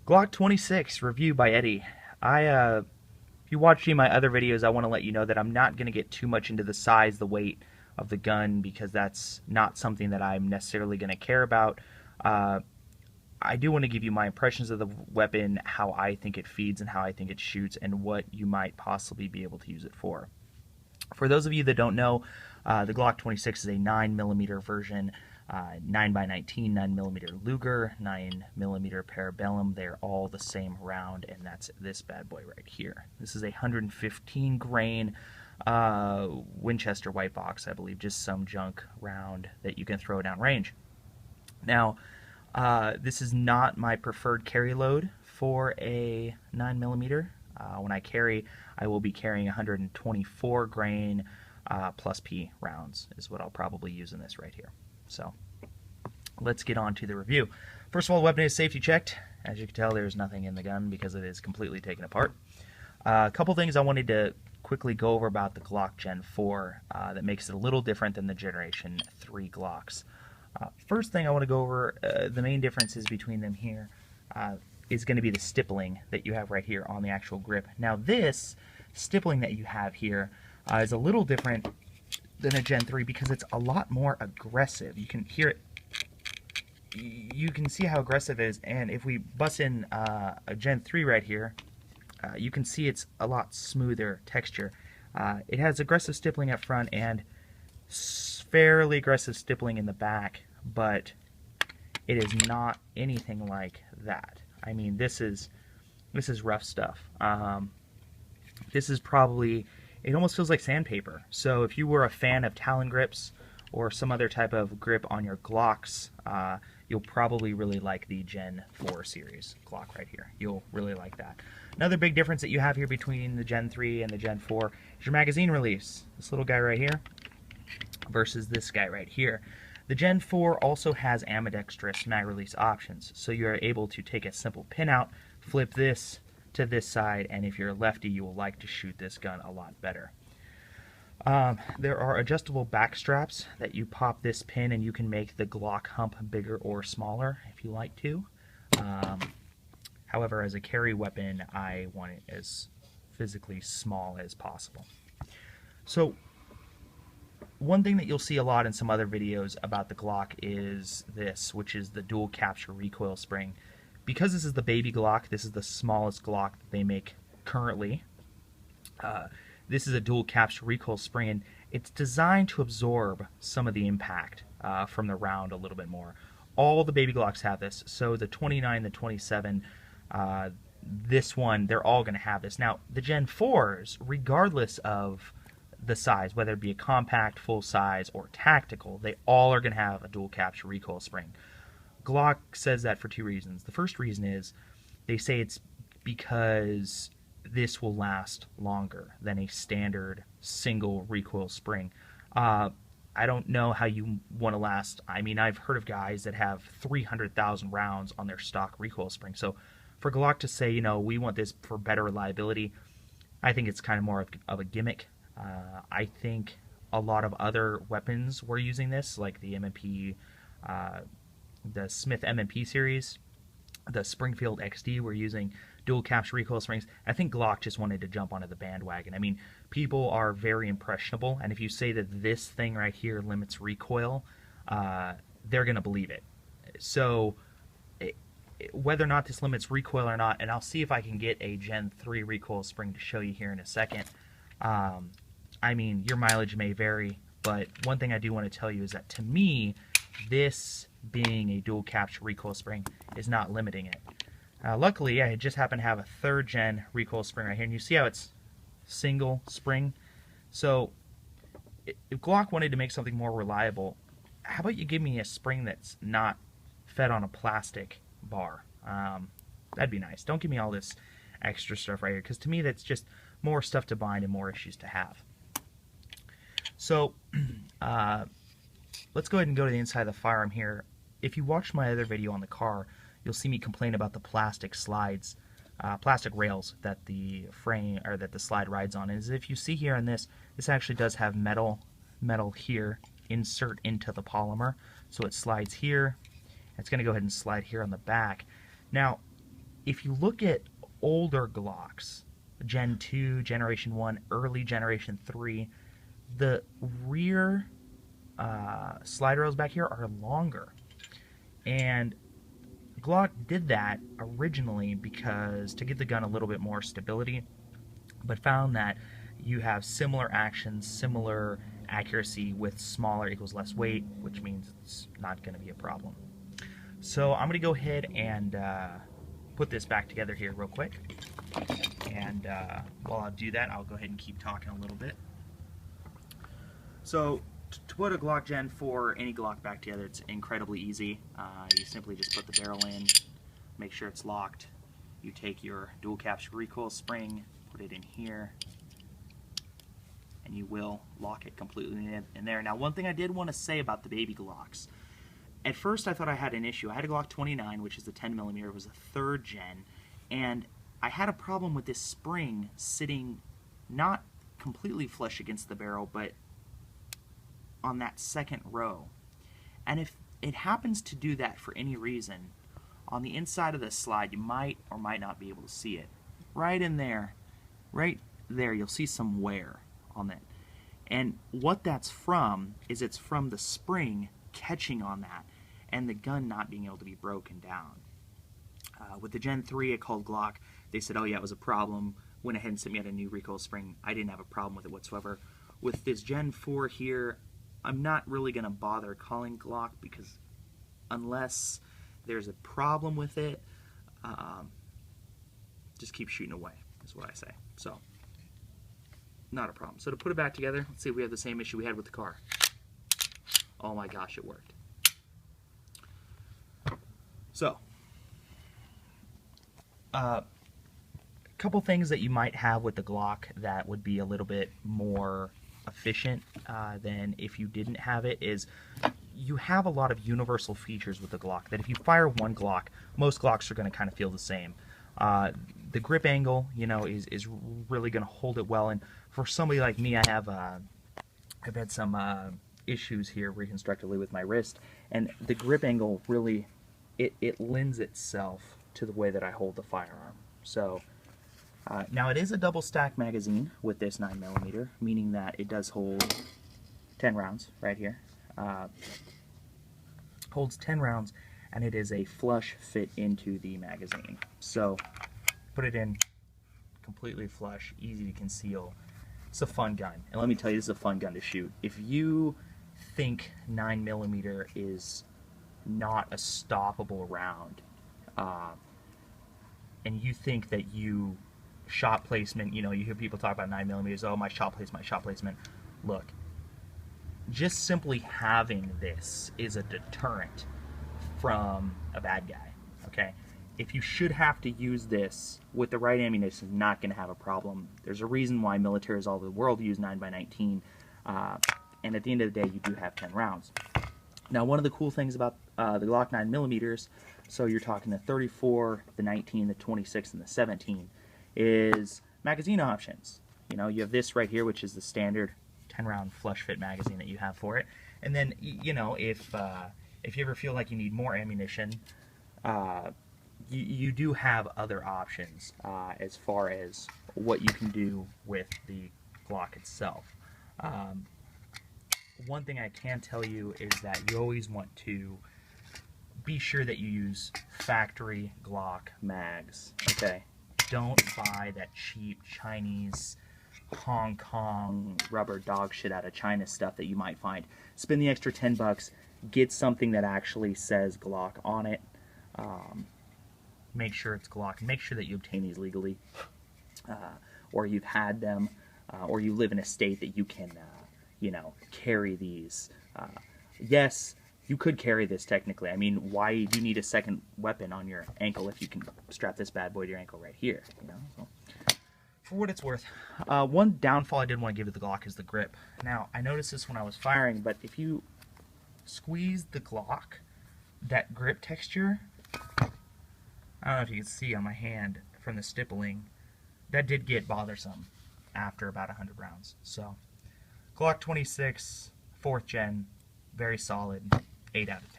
Glock 26 review by Eddie. If you watch any of my other videos, I want to let you know that I'm not going to get too much into the size, the weight of the gun, because that's not something that I'm necessarily going to care about. I do want to give you my impressions of the weapon, how I think it feeds and how I think it shoots, and what you might possibly be able to use it for. For those of you that don't know, the Glock 26 is a 9mm version, 9x19, 9mm Luger, 9mm Parabellum. They're all the same round, and that's this bad boy right here. This is a 115 grain Winchester white box, I believe, just some junk round that you can throw down range. Now, this is not my preferred carry load for a 9mm. When I carry, I will be carrying 124 grain plus P rounds is what I'll probably use in this right here. So let's get on to the review. First of all, the weapon is safety checked. As you can tell, there's nothing in the gun because it is completely taken apart. A couple things I wanted to quickly go over about the Glock Gen 4 that makes it a little different than the Generation 3 Glocks. First thing I want to go over, the main differences between them here is going to be the stippling that you have right here on the actual grip. Now this stippling that you have here is a little different than a Gen 3 because it's a lot more aggressive. You can hear it. You can see how aggressive it is, and if we bust in a Gen 3 right here, you can see it's a lot smoother texture. It has aggressive stippling up front and fairly aggressive stippling in the back, but it is not anything like that. I mean, this is rough stuff. This is probably, it almost feels like sandpaper. So if you were a fan of Talon grips or some other type of grip on your Glocks, you'll probably really like the Gen 4 series Glock right here. You'll really like that. Another big difference that you have here between the Gen 3 and the Gen 4 is your magazine release. This little guy right here versus this guy right here. The Gen 4 also has ambidextrous mag release options, so you are able to take a simple pin out, flip this to this side, and if you're a lefty, you will like to shoot this gun a lot better. There are adjustable back straps that you pop this pin and you can make the Glock hump bigger or smaller if you like to. However, as a carry weapon, I want it as physically small as possible. So one thing that you'll see a lot in some other videos about the Glock is this, which is the dual capture recoil spring. Because this is the baby Glock, this is the smallest Glock that they make currently. This is a dual capture recoil spring, and it's designed to absorb some of the impact from the round a little bit more. All the baby Glocks have this, so the 29, the 27, this one, they're all going to have this. Now, the Gen 4s, regardless of the size, whether it be a compact, full size, or tactical, they all are going to have a dual capture recoil spring. Glock says that for two reasons. The first reason is they say it's because this will last longer than a standard single recoil spring. I don't know how you want to last. I mean, I've heard of guys that have 300,000 rounds on their stock recoil spring. So for Glock to say, you know, we want this for better reliability, I think it's kind of more of a gimmick. I think a lot of other weapons were using this, like the M&P, the Smith M&P series, the Springfield XD were using dual capture recoil springs. I think Glock just wanted to jump onto the bandwagon. I mean, people are very impressionable, and if you say that this thing right here limits recoil, they're going to believe it. So whether or not this limits recoil or not, and I'll see if I can get a Gen 3 recoil spring to show you here in a second. I mean, your mileage may vary, but one thing I do want to tell you is that to me, this being a dual capture recoil spring is not limiting it. Luckily, I just happen to have a 3rd gen recoil spring right here, and you see how it's single spring. So if Glock wanted to make something more reliable, how about you give me a spring that's not fed on a plastic bar? That'd be nice. Don't give me all this extra stuff right here, because to me that's just more stuff to bind and more issues to have. So let's go ahead and go to the inside of the firearm here. If you watch my other video on the car, you'll see me complain about the plastic slides, plastic rails that the frame or that the slide rides on. And as if you see here on this actually does have metal here insert into the polymer, so it slides here. It's going to go ahead and slide here on the back. Now, if you look at older Glocks, Gen 2, Generation 1, early Generation 3, the rear slide rails back here are longer. And Glock did that originally because to give the gun a little bit more stability, but found that you have similar actions, similar accuracy with smaller equals less weight, which means it's not going to be a problem. So I'm going to go ahead and put this back together here real quick. And while I do that, I'll go ahead and keep talking a little bit. So to put a Glock Gen 4 or any Glock back together, it's incredibly easy. You simply just put the barrel in, make sure it's locked. You take your dual capture recoil spring, put it in here, and you will lock it completely in there. Now, one thing I did want to say about the baby Glocks. At first, I thought I had an issue. I had a Glock 29, which is the 10mm. It was a 3rd gen, and I had a problem with this spring sitting not completely flush against the barrel, but on that second row. And if it happens to do that for any reason, on the inside of the slide, you might or might not be able to see it. Right in there, right there, you'll see some wear on it. And what that's from is it's from the spring catching on that and the gun not being able to be broken down. With the Gen 3 I called Glock, they said, oh yeah, it was a problem, went ahead and sent me out a new recoil spring. I didn't have a problem with it whatsoever. With this Gen 4 here, I'm not really going to bother calling Glock because unless there's a problem with it, just keep shooting away, is what I say. So, not a problem. So to put it back together, let's see if we have the same issue we had with the car. Oh my gosh, it worked. So, a couple things that you might have with the Glock that would be a little bit more efficient than if you didn't have it is you have a lot of universal features with the Glock that if you fire one Glock, most Glocks are going to kind of feel the same. The grip angle, you know, is really going to hold it well, and for somebody like me, I've had some issues here reconstructively with my wrist, and the grip angle really it lends itself to the way that I hold the firearm. So now it is a double stack magazine with this 9mm, meaning that it does hold 10 rounds right here. Holds 10 rounds, and it is a flush fit into the magazine. So put it in completely flush, easy to conceal. It's a fun gun, and let me tell you, this is a fun gun to shoot. If you think 9mm is not a stoppable round, and you think that you shot placement, you know, you hear people talk about 9mm, oh, my shot placement. Look, just simply having this is a deterrent from a bad guy, okay? If you should have to use this with the right ammunition, it's not going to have a problem. There's a reason why militaries all over the world use 9x19, and at the end of the day, you do have 10 rounds. Now, one of the cool things about the Glock 9mm, so you're talking the 34, the 19, the 26, and the 17, is magazine options. You know, you have this right here, which is the standard 10-round flush fit magazine that you have for it. And then, you know, if you ever feel like you need more ammunition, you do have other options as far as what you can do with the Glock itself. One thing I can tell you is that you always want to be sure that you use factory Glock mags, okay? Don't buy that cheap Chinese, Hong Kong rubber dog shit out of China stuff that you might find. Spend the extra 10 bucks, get something that actually says Glock on it. Make sure it's Glock. Make sure that you obtain these legally, or you've had them, or you live in a state that you can, you know, carry these. Yes, you could carry this technically. I mean, why do you need a second weapon on your ankle if you can strap this bad boy to your ankle right here? You know, so, for what it's worth. One downfall I did want to give to the Glock is the grip. Now, I noticed this when I was firing, but if you squeeze the Glock, that grip texture, I don't know if you can see on my hand from the stippling, that did get bothersome after about 100 rounds. So, Glock 26, 4th gen, very solid, 8 out of 10.